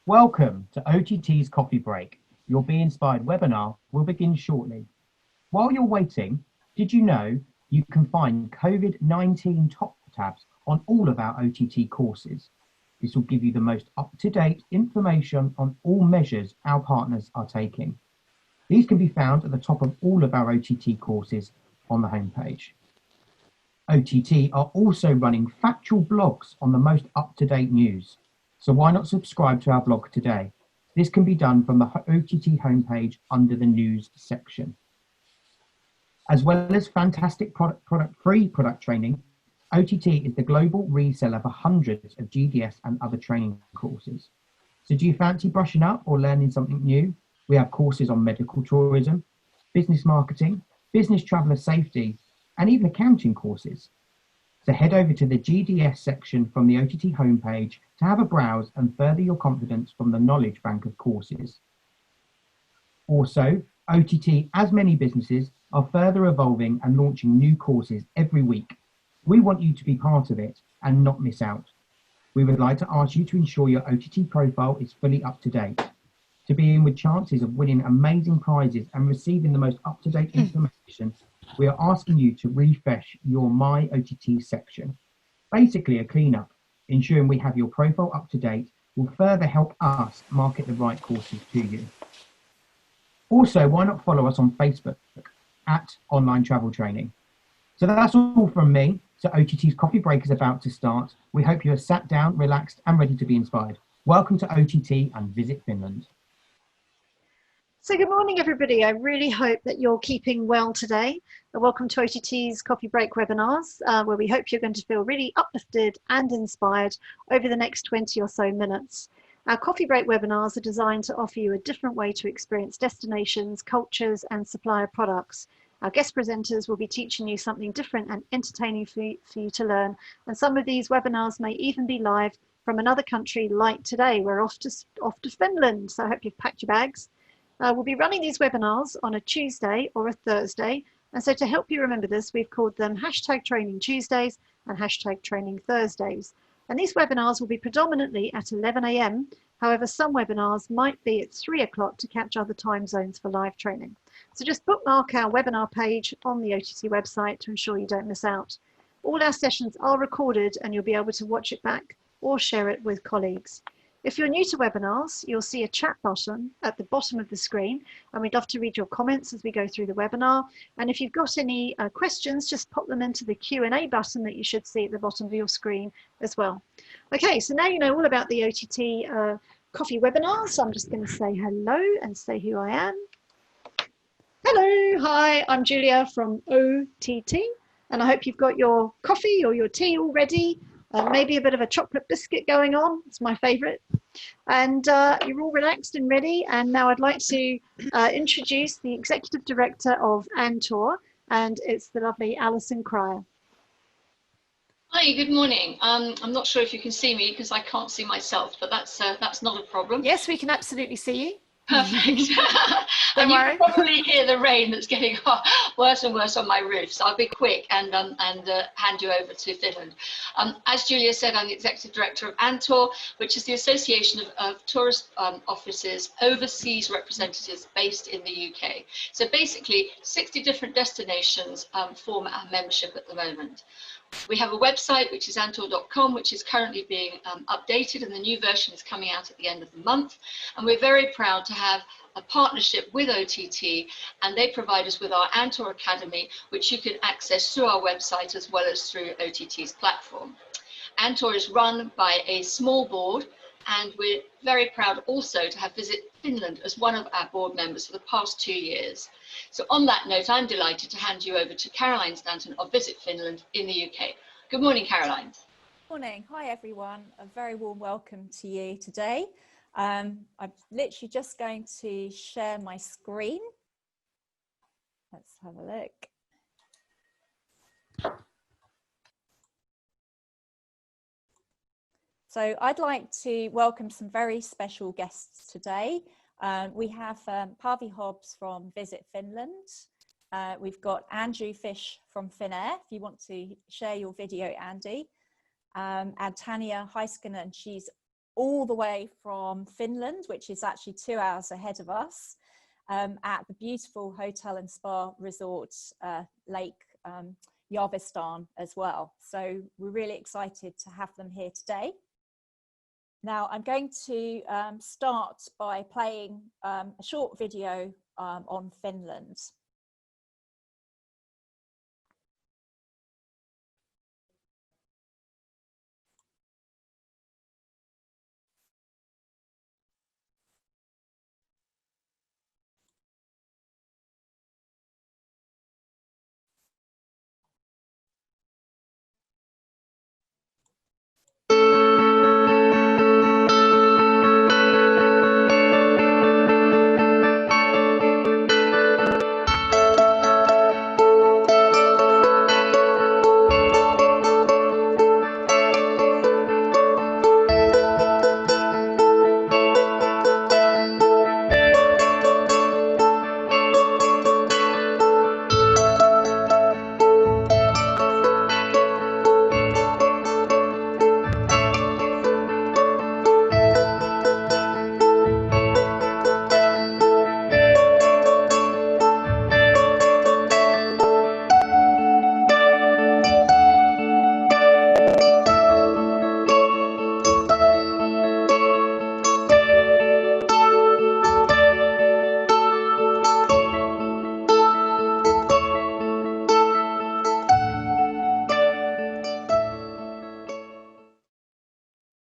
Welcome to OTT's Coffee Break. Your Be Inspired webinar will begin shortly. While you're waiting, did you know you can find COVID-19 top tabs on all of our OTT courses? This will give you the most up-to-date information on all measures our partners are taking. These can be found at the top of all of our OTT courses on the homepage. OTT are also running factual blogs on the most up-to-date news. So why not subscribe to our blog today? This can be done from the OTT homepage under the news section. As well as fantastic free product training, OTT is the global reseller for hundreds of GDS and other training courses. So do you fancy brushing up or learning something new? We have courses on medical tourism, business marketing, business traveller safety, and even accounting courses. So head over to the GDS section from the OTT homepage to have a browse and further your confidence from the knowledge bank of courses. Also, OTT, as many businesses, are further evolving and launching new courses every week. We want you to be part of it and not miss out. We would like to ask you to ensure your OTT profile is fully up to date. To be in with chances of winning amazing prizes and receiving the most up-to-date information, we are asking you to refresh your My OTT section. Basically a cleanup, ensuring we have your profile up to date will further help us market the right courses to you. Also, why not follow us on Facebook at Online Travel Training? So that's all from me. So OTT's coffee break is about to start. We hope you are sat down, relaxed and ready to be inspired. Welcome to OTT and Visit Finland. So good morning, everybody. I really hope that you're keeping well today. Welcome to OTT's Coffee Break webinars, where we hope you're going to feel really uplifted and inspired over the next 20 or so minutes. Our Coffee Break webinars are designed to offer you a different way to experience destinations, cultures, and supplier products. Our guest presenters will be teaching you something different and entertaining for you to learn. And some of these webinars may even be live from another country like today. We're off to Finland, so I hope you've packed your bags. We'll be running these webinars on a Tuesday or a Thursday. And so to help you remember this, we've called them #Training Tuesdays and #Training Thursdays. And these webinars will be predominantly at 11 AM. However, some webinars might be at 3 o'clock to catch other time zones for live training. So just bookmark our webinar page on the OTT website to ensure you don't miss out. All our sessions are recorded and you'll be able to watch it back or share it with colleagues. If you're new to webinars, you'll see a chat button at the bottom of the screen, and we'd love to read your comments as we go through the webinar. And if you've got any questions, just pop them into the Q&A button that you should see at the bottom of your screen as well. Okay, so now you know all about the OTT coffee webinar. So I'm just going to say hello and say who I am. Hello, hi, I'm Julia from OTT, and I hope you've got your coffee or your tea all ready. Maybe a bit of a chocolate biscuit going on. It's my favorite. And you're all relaxed and ready. And now I'd like to introduce the Executive Director of Antor, and it's the lovely Alison Cryer. Hi, good morning. I'm not sure if you can see me because I can't see myself, but that's not a problem. Yes, we can absolutely see you. Perfect. Don't and worry. You can probably hear the rain that's getting worse and worse on my roof, so I'll be quick and hand you over to Finland. As Julia said, I'm the Executive Director of Antor, which is the Association of Tourist Offices Overseas Representatives based in the UK. So basically, 60 different destinations form our membership at the moment. We have a website, which is antor.com, which is currently being updated, and the new version is coming out at the end of the month. And we're very proud to have a partnership with OTT, and they provide us with our Antor Academy, which you can access through our website as well as through OTT's platform. Antor is run by a small board, and we're very proud also to have Visit Finland as one of our board members for the past 2 years. So on that note, I'm delighted to hand you over to Caroline Stanton of Visit Finland in the UK. Good morning, Caroline. Morning. Hi, everyone. A very warm welcome to you today. I'm literally just going to share my screen. Let's have a look. So I'd like to welcome some very special guests today. We have Paavi Hobbs from Visit Finland. We've got Andrew Fish from Finnair, if you want to share your video, Andy. And Tanja Heiskanen, she's all the way from Finland, which is actually 2 hours ahead of us, at the beautiful hotel and spa resort, Lake Järvisydän as well. So we're really excited to have them here today. Now I'm going to start by playing a short video on Finland.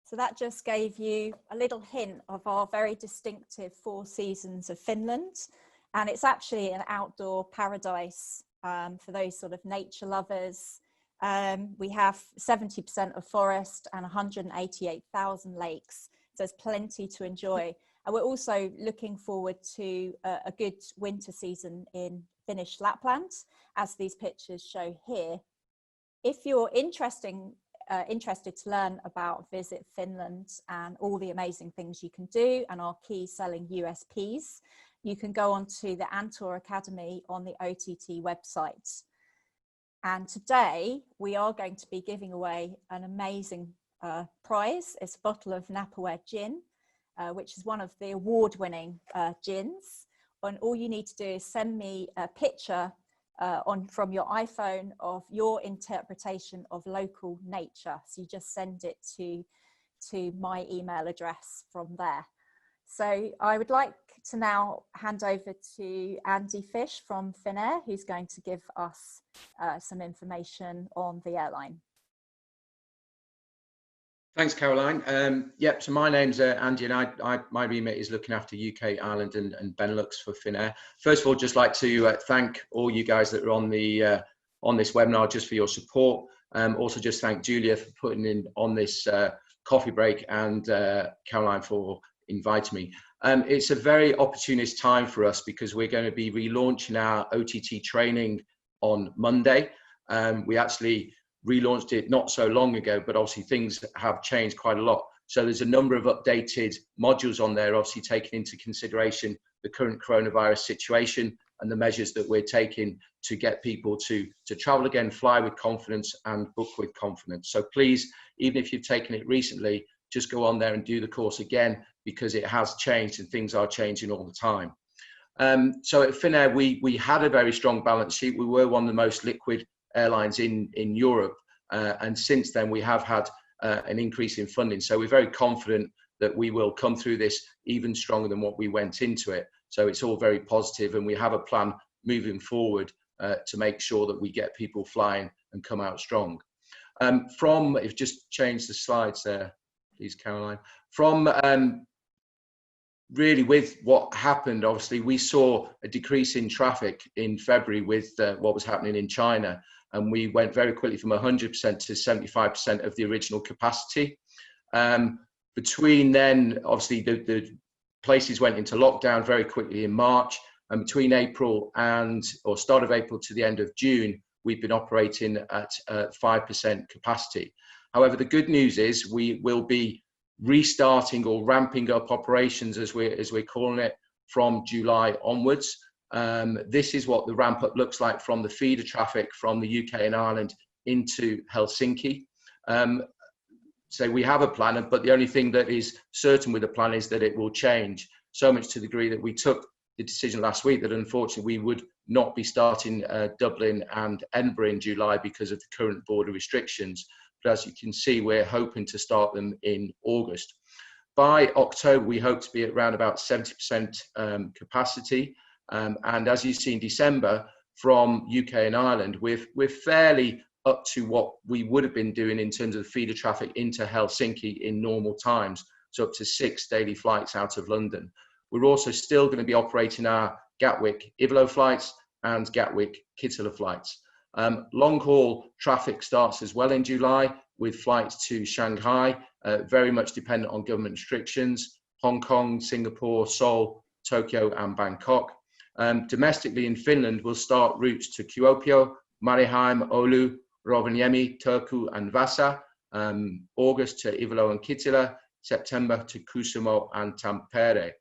So that just gave you a little hint of our very distinctive 4 seasons of Finland. And it's actually an outdoor paradise for those sort of nature lovers. We have 70% of forest and 188,000 lakes. So there's plenty to enjoy. And we're also looking forward to a good winter season in Finnish Lapland, as these pictures show here. If you're interested to learn about Visit Finland and all the amazing things you can do and our key selling USPs, you can go on to the Antor Academy on the OTT website. And today we are going to be giving away an amazing prize. It's a bottle of Napaware gin, which is one of the award-winning gins. And all you need to do is send me a picture from your iPhone of your interpretation of local nature. So you just send it to my email address from there. So I would like to now hand over to Andy Fish from Finnair, who's going to give us some information on the airline. Thanks, Caroline. Yep, so my name's Andy, and my remit is looking after UK, Ireland, and Benelux for Finnair. First of all, just like to thank all you guys that are on this webinar, just for your support. Also, just thank Julia for putting in on this coffee break, and Caroline for inviting me. It's a very opportunist time for us because we're going to be relaunching our OTT training on Monday. We actually relaunched it not so long ago, but obviously things have changed quite a lot. So there's a number of updated modules on there, obviously taking into consideration the current coronavirus situation and the measures that we're taking to get people to travel again, fly with confidence and book with confidence. So please, even if you've taken it recently, just go on there and do the course again, because it has changed and things are changing all the time. So at Finnair, we had a very strong balance sheet. We were one of the most liquid airlines in Europe, and since then we have had an increase in funding, so we're very confident that we will come through this even stronger than what we went into it. So it's all very positive, and we have a plan moving forward to make sure that we get people flying and come out strong. If just change the slides there, please, Caroline. Really, with what happened, obviously we saw a decrease in traffic in February with what was happening in China, and we went very quickly from 100% to 75% of the original capacity. Between then, obviously the places went into lockdown very quickly in March, and between start of April to the end of June, we've been operating at 5% capacity. However, the good news is we will be restarting or ramping up operations, as we're calling it, from July onwards. This is what the ramp up looks like from the feeder traffic from the UK and Ireland into Helsinki. say we have a plan, but the only thing that is certain with the plan is that it will change, so much to the degree that we took the decision last week that unfortunately we would not be starting Dublin and Edinburgh in July because of the current border restrictions. But as you can see, we're hoping to start them in August. By October, we hope to be at around about 70% capacity. And as you see in December, from UK and Ireland, we're fairly up to what we would have been doing in terms of feeder traffic into Helsinki in normal times, so up to 6 daily flights out of London. We're also still going to be operating our Gatwick-Ivalo flights and Gatwick-Kittila flights. Long-haul traffic starts as well in July with flights to Shanghai, very much dependent on government restrictions, Hong Kong, Singapore, Seoul, Tokyo and Bangkok. Domestically in Finland, we'll start routes to Kuopio, Mariehamn, Oulu, Rovaniemi, Turku and Vasa, August to Ivalo and Kittila, September to Kuusamo and Tampere.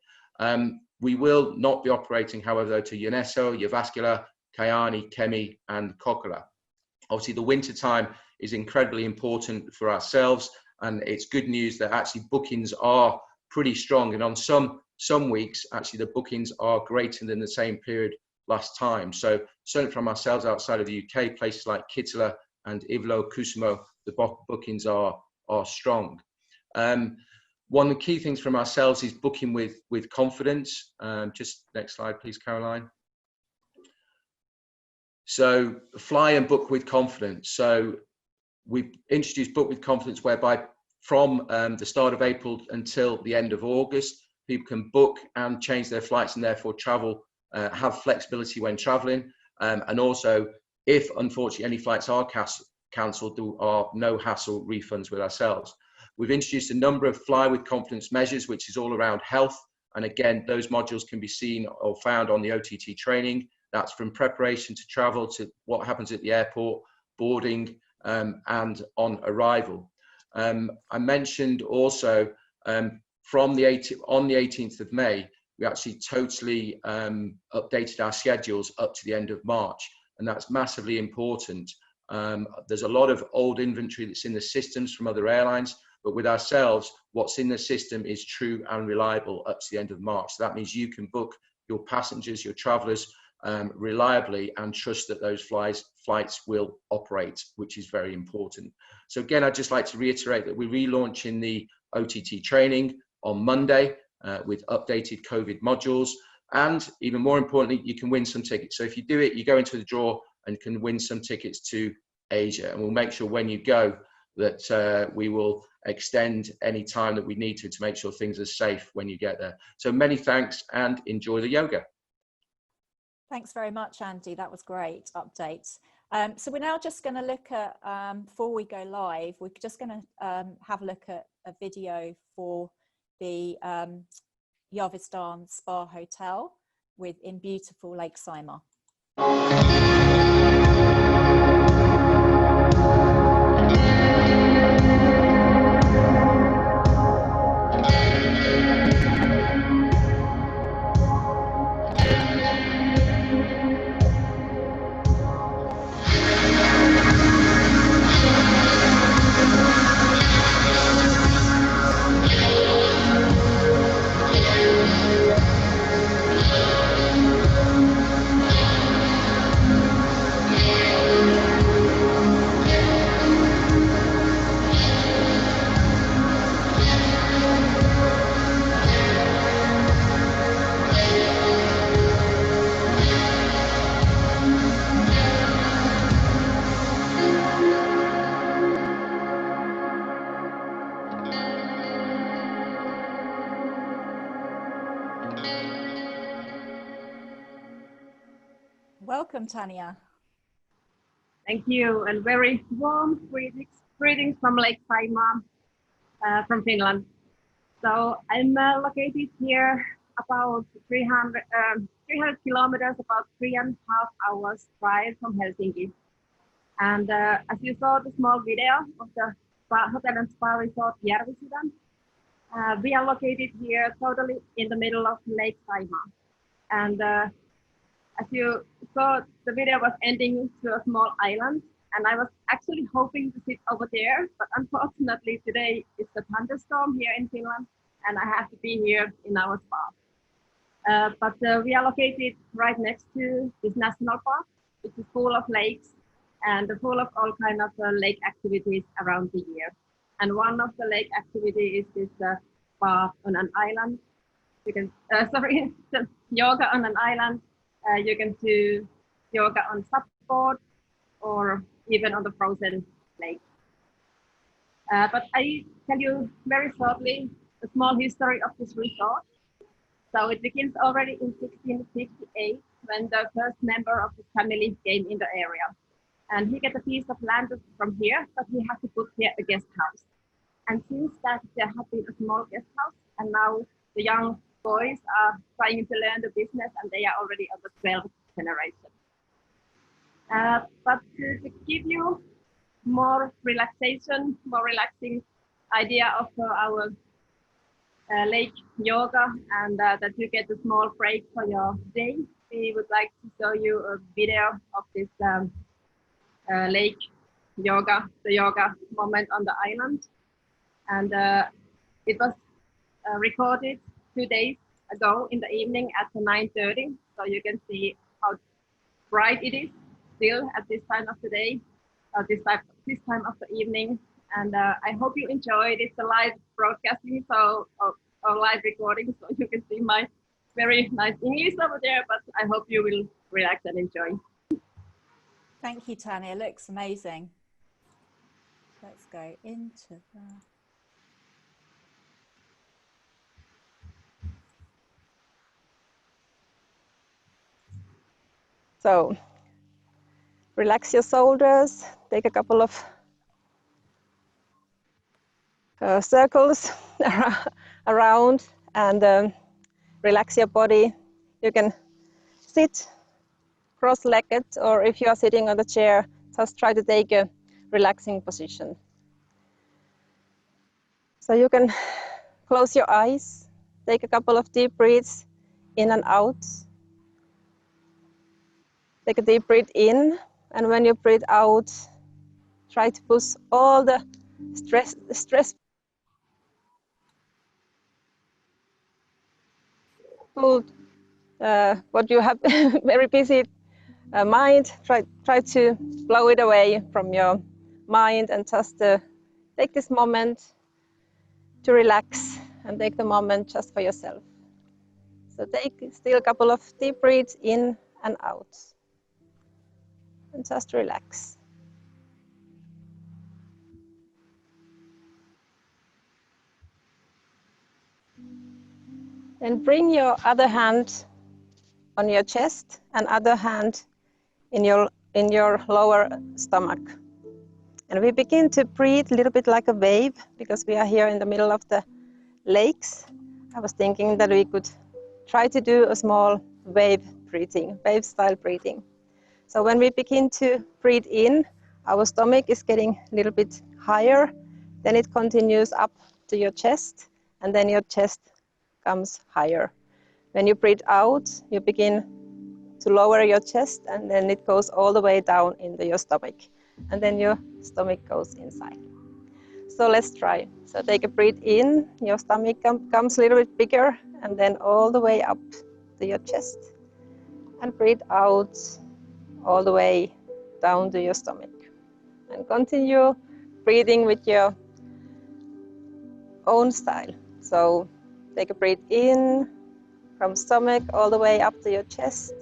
We will not be operating, however, to Joensuu, Jyväskylä, Kajaani, Kemi and Kokkola. Obviously, the winter time is incredibly important for ourselves, and it's good news that actually bookings are pretty strong, and on some weeks, actually the bookings are greater than the same period last time. So certainly from ourselves outside of the UK, places like Kittila and Ivalo, Kuusamo, the bookings are strong. One of the key things from ourselves is booking with confidence. Just next slide, please, Caroline. So fly and book with confidence. So we've introduced book with confidence, whereby from the start of April until the end of August, people can book and change their flights and therefore travel, have flexibility when traveling. And also, if unfortunately any flights are cancelled, there are no hassle refunds with ourselves. We've introduced a number of fly with confidence measures, which is all around health. And again, those modules can be seen or found on the OTT training. That's from preparation to travel to what happens at the airport, boarding, and on arrival. I mentioned also on the 18th of May, we actually totally updated our schedules up to the end of March, and that's massively important. There's a lot of old inventory that's in the systems from other airlines, but with ourselves, what's in the system is true and reliable up to the end of March. So that means you can book your passengers, your travelers, reliably and trust that those flights will operate, which is very important. So again, I'd just like to reiterate that we're relaunching the OTT training on Monday with updated COVID modules, and even more importantly, you can win some tickets. So if you do it, you go into the draw and can win some tickets to Asia, and we'll make sure when you go that we will extend any time that we need to make sure things are safe when you get there. So many thanks and enjoy the yoga. Thanks very much, Andy. That was great updates. So we're now just going to look at, before we go live, we're just going to have a look at a video for the Järvisydän Spa Hotel in beautiful Lake Saimaa. Welcome, Tanja. Thank you, and very warm greetings from Lake Saimaa, from Finland. So I'm located here about 300 kilometers, about 3.5 hours drive from Helsinki. And as you saw the small video of the hotel and spa resort Järvisydän, we are located here totally in the middle of Lake Saimaa. And as you saw, the video was ending to a small island, and I was actually hoping to sit over there, but unfortunately today it's a thunderstorm here in Finland, and I have to be here in our spa. But we are located right next to this national park, which is full of lakes and full of all kind of lake activities around the year. And one of the lake activities is this spa on an island. You can, yoga on an island. You can do yoga on supboard or even on the frozen lake. But I tell you very shortly a small history of this resort. So it begins already in 1658 when the first member of the family came in the area. And he get a piece of land from here, but he had to put here a guest house. And since that, there has been a small guest house, and now the young boys are trying to learn the business, and they are already on the 12th generation. But to give you more relaxation, more relaxing idea of our lake yoga, and that you get a small break for your day, we would like to show you a video of this lake yoga, the yoga moment on the island. And it was recorded 2 days ago in the evening at 9:30. So you can see how bright it is still at this time of the day, this time of the evening. And I hope you enjoyed. It's a live broadcasting, so or live recording, so you can see my very nice English over there, but I hope you will relax and enjoy. Thank you, Tanja. It looks amazing. Let's go into the... So relax your shoulders, take a couple of circles around, and relax your body. You can sit cross-legged, or if you are sitting on the chair, just try to take a relaxing position. So you can close your eyes, take a couple of deep breaths in and out. Take a deep breath in, and when you breathe out, try to push all the stress what you have very busy mind, try to blow it away from your mind, and just take this moment to relax and take the moment just for yourself. So take still a couple of deep breaths in and out, and just relax. Then bring your other hand on your chest and other hand in your lower stomach. And we begin to breathe a little bit like a wave, because we are here in the middle of the lakes. I was thinking that we could try to do a small wave breathing, wave style breathing. So when we begin to breathe in, our stomach is getting a little bit higher, then it continues up to your chest, and then your chest comes higher. When you breathe out, you begin to lower your chest, and then it goes all the way down into your stomach, and then your stomach goes inside. So let's try. So take a breath in, your stomach comes a little bit bigger, and then all the way up to your chest, and breathe out all the way down to your stomach, and continue breathing with your own style. So take a breath in from stomach all the way up to your chest,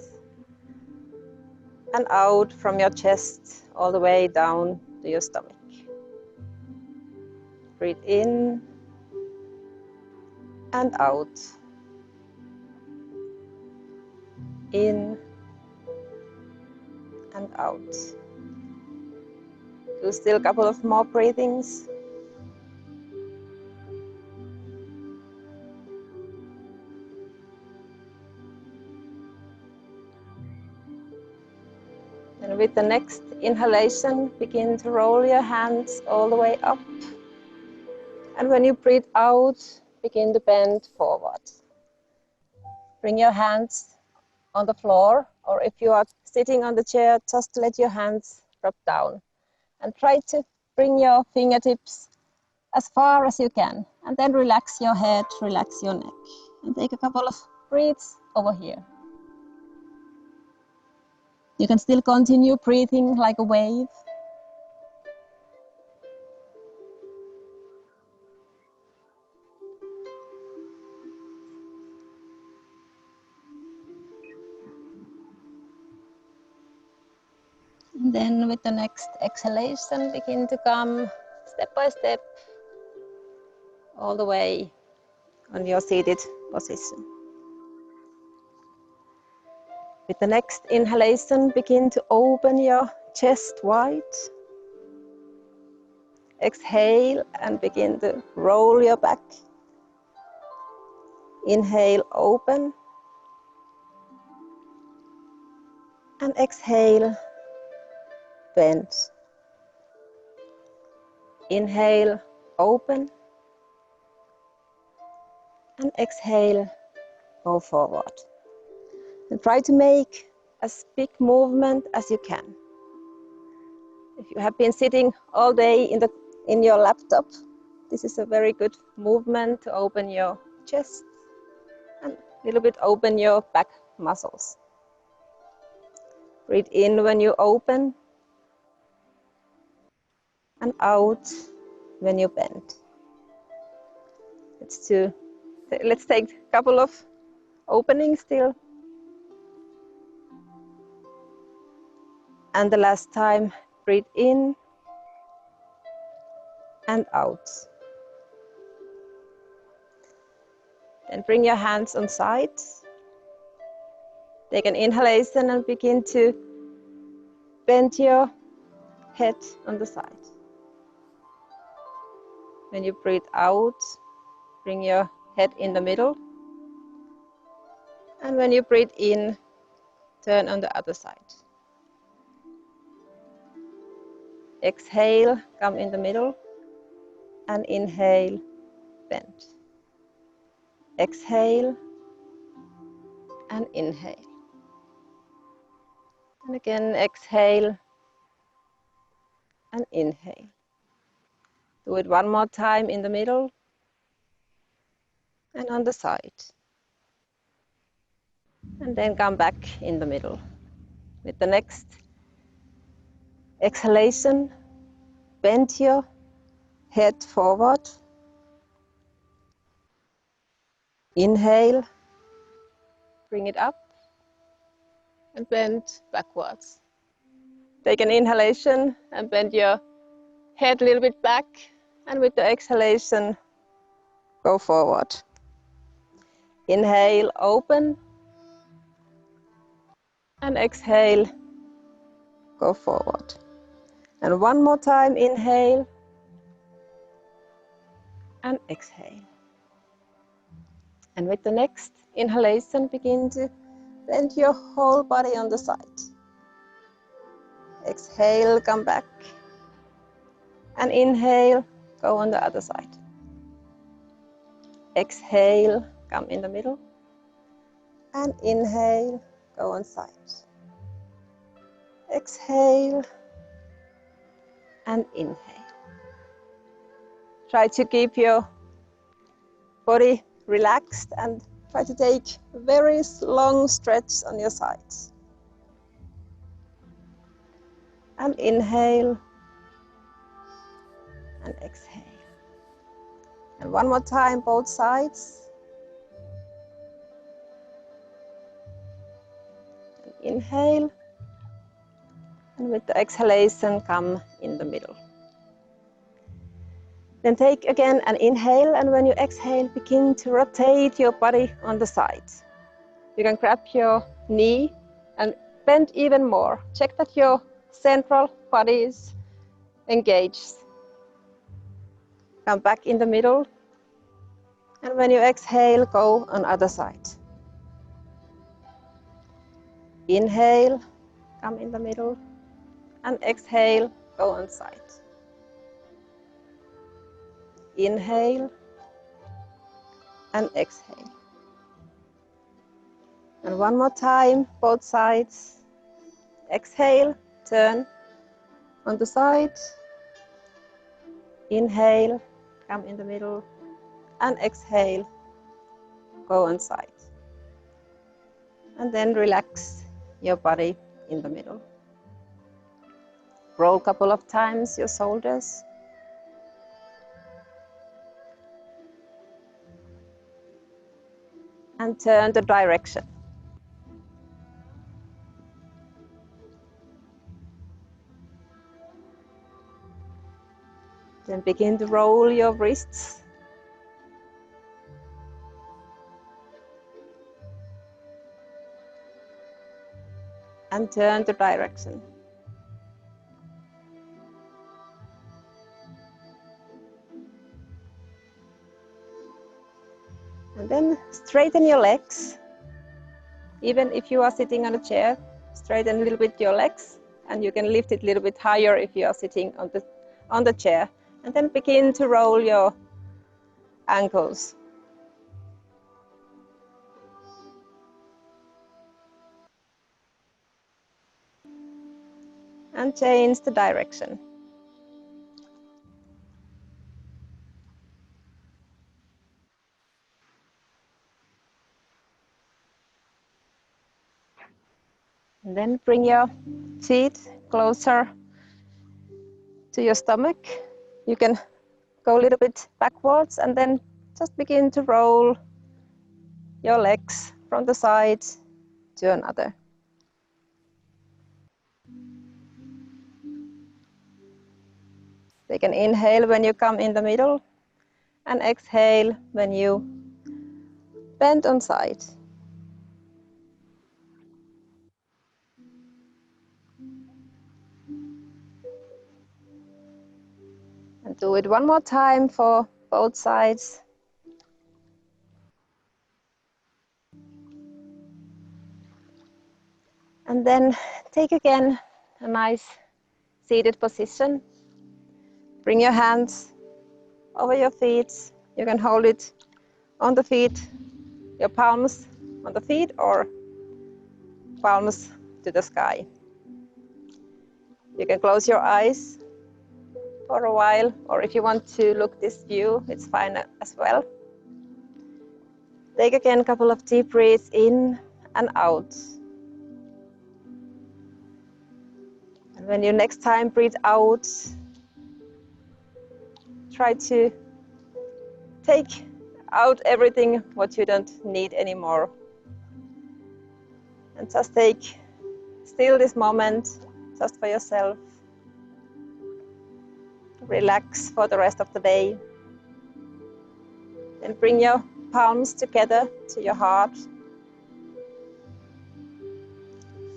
and out from your chest all the way down to your stomach. Breathe in and out. In and out. Do still a couple of more breathings. And with the next inhalation, begin to roll your hands all the way up. And when you breathe out, begin to bend forward. Bring your hands on the floor, or if you are sitting on the chair, just let your hands drop down. and try to bring your fingertips as far as you can, and then relax your head, relax your neck, and take a couple of breaths over here. You can still continue breathing like a wave. And then with the next exhalation, begin to come step by step all the way on your seated position. With the next inhalation, begin to open your chest wide. Exhale and begin to roll your back. Inhale, open. And exhale, bend. Inhale, open. And exhale, go forward. And try to make as big movement as you can. If you have been sitting all day in your laptop, this is a very good movement to open your chest and a little bit open your back muscles. Breathe in when you open and out when you bend. Let's take a couple of openings still. And the last time, breathe in and out. Then bring your hands on sides. Take an inhalation and begin to bend your head on the side. When you breathe out, bring your head in the middle. And when you breathe in, turn on the other side. Exhale, come in the middle, and inhale, bend. Exhale, and inhale. And again, exhale, and inhale. Do it one more time in the middle, and on the side. And then come back in the middle. With the next exhalation, bend your head forward. Inhale, bring it up, and bend backwards. Take an inhalation and bend your head a little bit back, and with the exhalation, go forward. Inhale, open, and exhale, go forward. And one more time, inhale, and exhale. And with the next inhalation, begin to bend your whole body on the side. Exhale, come back. And inhale, go on the other side. Exhale, come in the middle. And inhale, go on side. Exhale, and inhale. Try to keep your body relaxed and try to take a very long stretch on your sides. And inhale and exhale. And one more time, both sides. And inhale. And with the exhalation, come in the middle. Then take again an inhale, and when you exhale, begin to rotate your body on the side. You can grab your knee and bend even more. Check that your central body is engaged. Come back in the middle, and when you exhale, go on other side. Inhale, come in the middle, and exhale, go on side. Inhale and exhale. And one more time, both sides. Exhale, turn on the side. Inhale, come in the middle, and exhale, go on side. And then relax your body in the middle. Roll a couple of times your shoulders. And turn the direction. Then begin to roll your wrists. And turn the direction. And then straighten your legs. Even if you are sitting on a chair, straighten a little bit your legs, and you can lift it a little bit higher if you are sitting on the chair. And then begin to roll your ankles. And change the direction. And then bring your feet closer to your stomach. You can go a little bit backwards and then just begin to roll your legs from the side to another. Take an inhale when you come in the middle and exhale when you bend on side. And do it one more time for both sides. And then take again a nice seated position. Bring your hands over your feet. You can hold it on the feet, your palms on the feet or palms to the sky. You can close your eyes for a while, or if you want to look this view, it's fine as well. Take again a couple of deep breaths in and out. And when you next time breathe out, try to take out everything what you don't need anymore. And just take still this moment just for yourself. Relax for the rest of the day. And bring your palms together to your heart.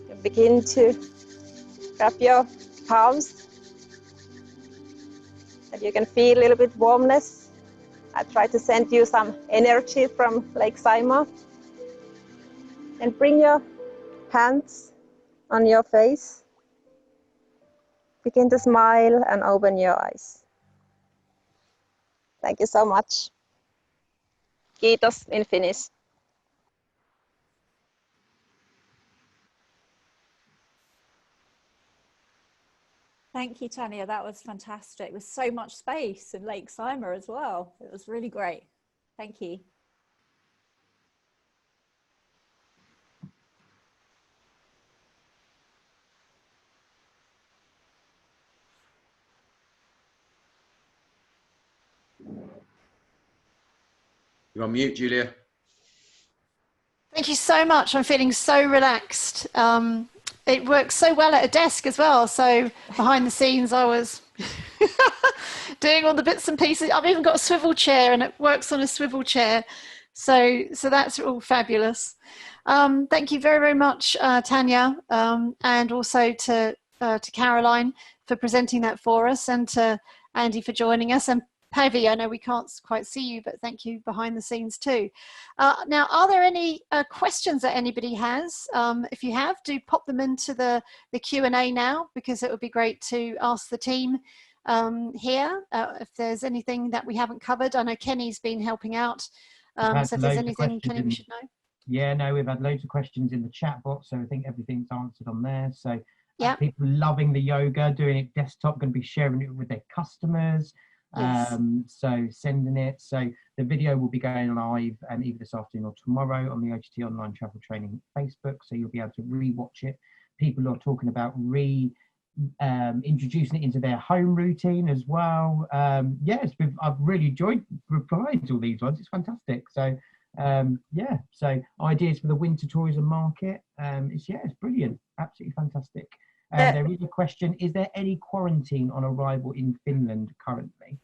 And begin to grab your palms. And you can feel a little bit warmness. I try to send you some energy from Lake Saimaa. And bring your hands on your face. Begin to smile and open your eyes. Thank you so much. Kiitos in Finnish. Thank you, Tanja. That was fantastic. With so much space in Lake Saimaa as well. It was really great. Thank you. You're on mute, Julia. Thank you so much. I'm feeling so relaxed. It works so well at a desk as well. So behind the scenes, I was doing all the bits and pieces. I've even got a swivel chair and it works on a swivel chair. So that's all fabulous. Thank you very, very much, Tanja, and also to Caroline for presenting that for us, and to Andy for joining us, and Päivi, I know we can't quite see you, but thank you behind the scenes too. Now, are there any questions that anybody has? If you have, do pop them into the Q&A now, because it would be great to ask the team here if there's anything that we haven't covered. I know Kenny's been helping out, so if there's anything, Kenny, we should know. Yeah, no, we've had loads of questions in the chat box, so I think everything's answered on there. So Yeah. People loving the yoga, doing it desktop, going to be sharing it with their customers. Yes. So sending it. So the video will be going live either this afternoon or tomorrow on the OTT Online Travel Training Facebook. So you'll be able to re-watch it. People are talking about introducing it into their home routine as well. Yes, I've really enjoyed replying to all these ones. It's fantastic. So yeah, so ideas for the winter tourism market. It's brilliant, absolutely fantastic. There is a question: is there any quarantine on arrival in Finland currently?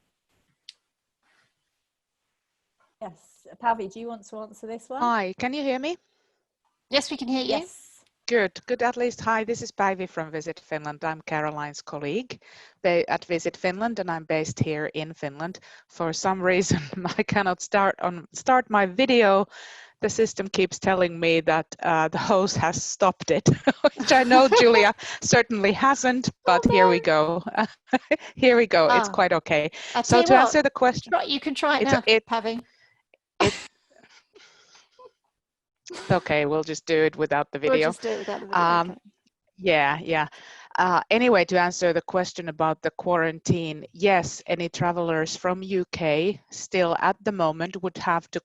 Yes, Pavi, do you want to answer this one? Hi, can you hear me? Yes, we can hear you. Yes. Good at least. Hi, this is Päivi from Visit Finland. I'm Caroline's colleague at Visit Finland, and I'm based here in Finland. For some reason, I cannot start my video. The system keeps telling me that the host has stopped it, which I know Julia certainly hasn't, but here we go. Here we go. It's quite okay. So to answer the question, you can try it now, Päivi. Okay, we'll just do it without the video. We'll just do it without the video. Okay. Yeah. Anyway, to answer the question about the quarantine, yes, any travelers from UK still at the moment would have to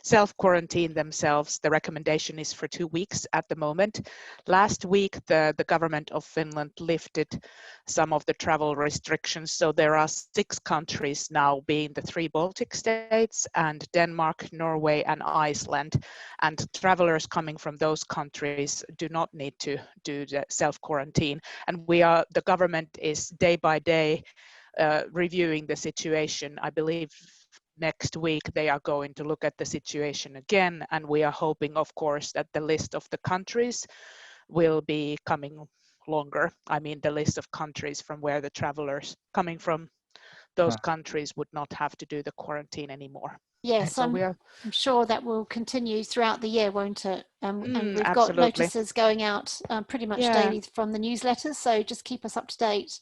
self-quarantine themselves. The recommendation is for 2 weeks at the moment. Last week, the government of Finland lifted some of the travel restrictions. So there are 6 countries now, being the 3 Baltic states and Denmark, Norway, and Iceland. And travelers coming from those countries do not need to do the self-quarantine. And the government is day by day reviewing the situation. I believe next week they are going to look at the situation again, and we are hoping, of course, that the list of the countries will be coming longer. I mean, the list of countries from where the travelers coming from those countries would not have to do the quarantine anymore. Yes, so I'm sure that will continue throughout the year, won't it? And we've absolutely. got notices going out pretty much daily from the newsletters, so just keep us up to date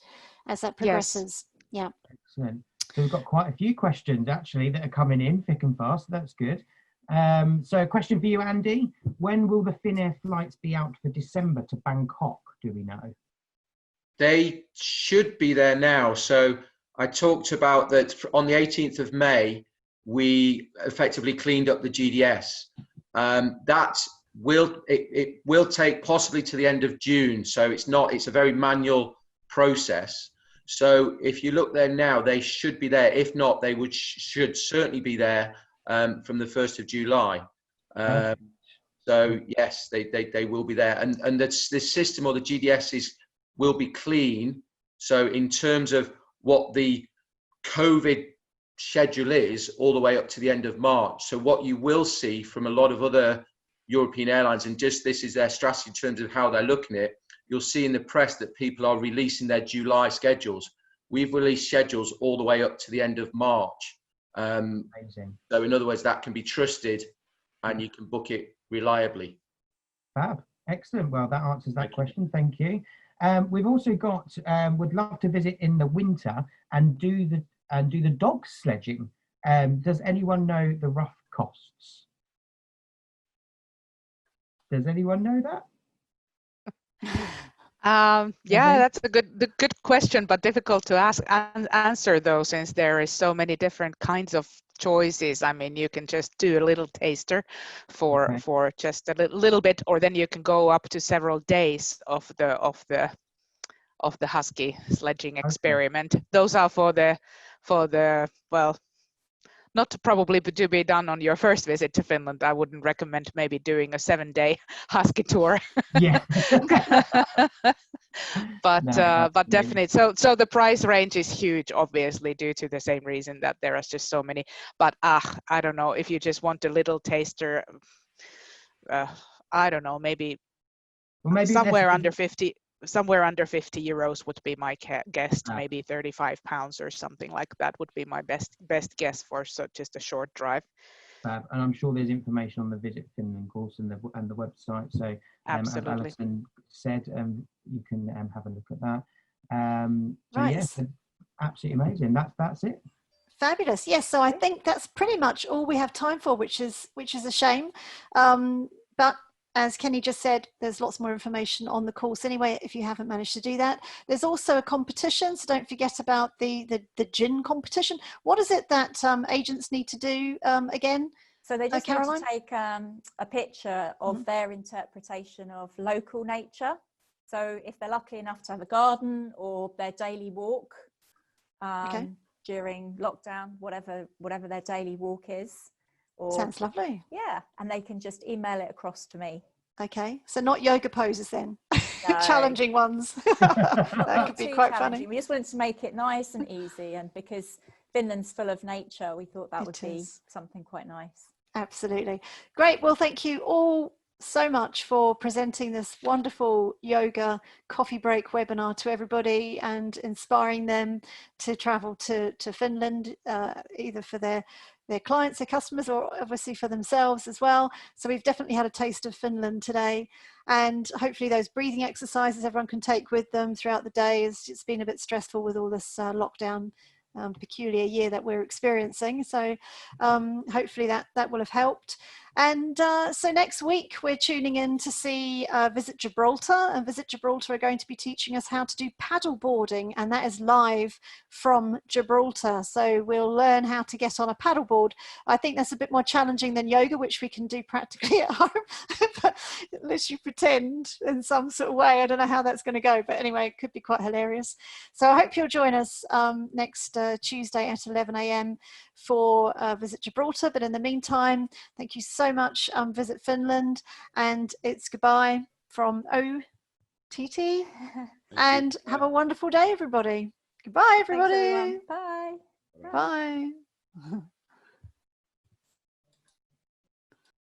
as that progresses. Yes. Yeah. Excellent. So we've got quite a few questions actually that are coming in thick and fast. That's good. So a question for you, Andy. When will the Finnair flights be out for December to Bangkok? Do we know? They should be there now. So I talked about that on the 18th of May, we effectively cleaned up the GDS. It will take possibly to the end of June. So it's a very manual process. So if you look there now, they should be there. If not, they should certainly be there from the 1st of July. So yes, they will be there. And this system, or the GDS, will be clean. So in terms of what the COVID schedule is, all the way up to the end of March. So what you will see from a lot of other European airlines, and just this is their strategy in terms of how they're looking at it, you'll see in the press that people are releasing their July schedules. We've released schedules all the way up to the end of March. Amazing. So in other words, that can be trusted and you can book it reliably. Fab. Excellent. Well, that answers that question. Thank you. We've also got, would love to visit in the winter and do the dog sledging. Does anyone know the rough costs? Does anyone know that? Yeah, that's a good question, but difficult to answer though, since there is so many different kinds of choices. I mean, you can just do a little taster for just a little bit, or then you can go up to several days of the husky sledging experiment. Those are for the well, not probably to be done on your first visit to Finland. I wouldn't recommend maybe doing a 7-day husky tour. Yeah. But definitely. So the price range is huge, obviously, due to the same reason that there are just so many. But I don't know, if you just want a little taster, I don't know, maybe somewhere under 50. Somewhere under 50 euros would be my guess. Maybe 35 pounds or something like that would be my best guess for just a short drive. And I'm sure there's information on the Visit Finland course and the website. So as Alison said, you can have a look at that. Right. Yes, absolutely amazing. That's it. Fabulous. Yes. So I think that's pretty much all we have time for, which is a shame. But as Kenny just said, there's lots more information on the course anyway, if you haven't managed to do that. There's also a competition, so don't forget about the gin competition. What is it that agents need to do again? So they just need Caroline? to take a picture of their interpretation of local nature. So if they're lucky enough to have a garden or their daily walk during lockdown, whatever their daily walk is. Or, sounds lovely. Yeah, and they can just email it across to me. Okay, so not yoga poses then, no. challenging ones. That could be quite funny. We just wanted to make it nice and easy, and because Finland's full of nature, we thought that would be something quite nice. Absolutely. Great. Well, thank you all so much for presenting this wonderful yoga coffee break webinar to everybody and inspiring them to travel to Finland, either for their clients, their customers, or obviously for themselves as well. So we've definitely had a taste of Finland today, and hopefully those breathing exercises everyone can take with them throughout the day, as it's been a bit stressful with all this lockdown peculiar year that we're experiencing. So hopefully that will have helped. And so next week we're tuning in to see Visit Gibraltar, and Visit Gibraltar are going to be teaching us how to do paddle boarding, and that is live from Gibraltar. So we'll learn how to get on a paddleboard. I think that's a bit more challenging than yoga, which we can do practically at home, but unless you pretend in some sort of way. I don't know how that's going to go, but anyway, it could be quite hilarious. So I hope you'll join us next Tuesday at 11 a.m. for Visit Gibraltar. But in the meantime, thank you so much, Visit Finland, and it's goodbye from OTT, and have a wonderful day, everybody. Goodbye, everybody. Thanks, everyone. Bye. Bye.